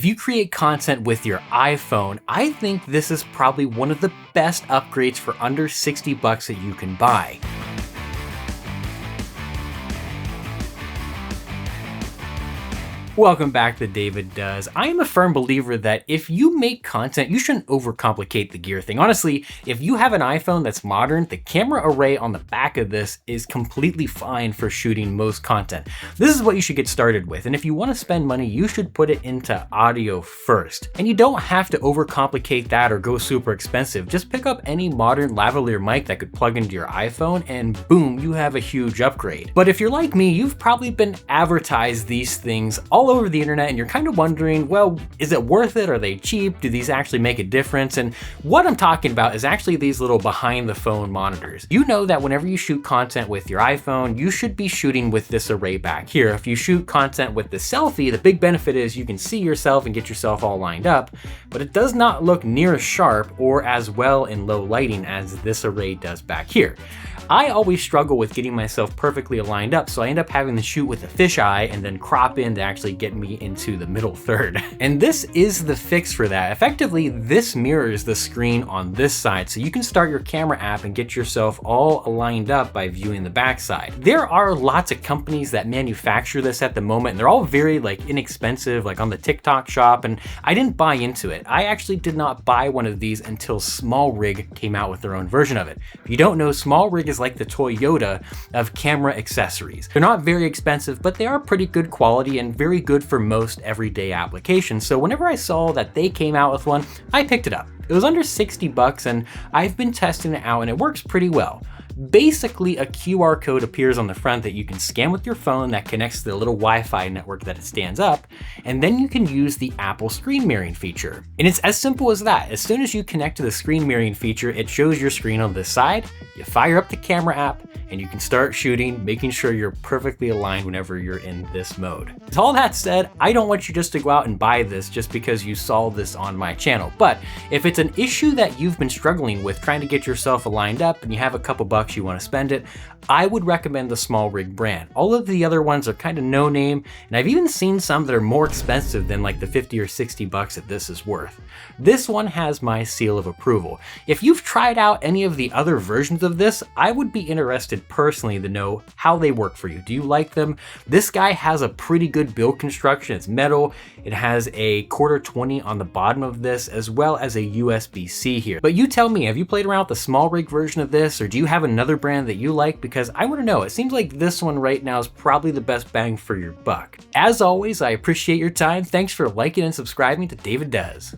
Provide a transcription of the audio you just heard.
If you create content with your iPhone, I think this is probably one of the best upgrades for under 60 bucks that you can buy. Welcome back to David Does. I am a firm believer that if you make content, you shouldn't overcomplicate the gear thing. Honestly, if you have an iPhone that's modern, the camera array on the back of this is completely fine for shooting most content. This is what you should get started with, and if you want to spend money, you should put it into audio first. And you don't have to overcomplicate that or go super expensive. Just pick up any modern lavalier mic that could plug into your iPhone and boom, you have a huge upgrade. But if you're like me, you've probably been advertised these things all over the internet and you're kind of wondering, well, is it worth it? Are they cheap? Do these actually make a difference? And what I'm talking about is actually these little behind the phone monitors. You know that whenever you shoot content with your iPhone, you should be shooting with this array back here. If you shoot content with the selfie, the big benefit is you can see yourself and get yourself all lined up, but it does not look near as sharp or as well in low lighting as this array does back here. I always struggle with getting myself perfectly aligned up, so I end up having to shoot with a fisheye and then crop in to actually get me into the middle third. And this is the fix for that. Effectively, this mirrors the screen on this side, so you can start your camera app and get yourself all aligned up by viewing the backside. There are lots of companies that manufacture this at the moment, and they're all very inexpensive, like on the TikTok shop, and I didn't buy into it. I actually did not buy one of these until SmallRig came out with their own version of it. If you don't know, SmallRig is like the Toyota of camera accessories. They're not very expensive, but they are pretty good quality and very good for most everyday applications. So whenever I saw that they came out with one, I picked it up. It was under 60 bucks and I've been testing it out and it works pretty well. Basically, a QR code appears on the front that you can scan with your phone that connects to the little Wi-Fi network that it stands up, and then you can use the Apple screen mirroring feature. And it's as simple as that. As soon as you connect to the screen mirroring feature, it shows your screen on this side, you fire up the camera app, and you can start shooting, making sure you're perfectly aligned whenever you're in this mode. With all that said, I don't want you just to go out and buy this just because you saw this on my channel. But if it's an issue that you've been struggling with trying to get yourself aligned up and you have a couple bucks you want to spend it, I would recommend the SmallRig brand. All of the other ones are kind of no name, and I've even seen some that are more expensive than like the 50 or 60 bucks that this is worth. This one has my seal of approval. If you've tried out any of the other versions of this, I would be interested personally to know how they work for you. Do you like them? This guy has a pretty good build construction. It's metal. It has a quarter 20 on the bottom of this, as well as a USB-C here. But you tell me, have you played around with the SmallRig version of this, or do you have another brand that you like? Because I want to know. It seems like this one right now is probably the best bang for your buck. As always, I appreciate your time. Thanks for liking and subscribing to David Does.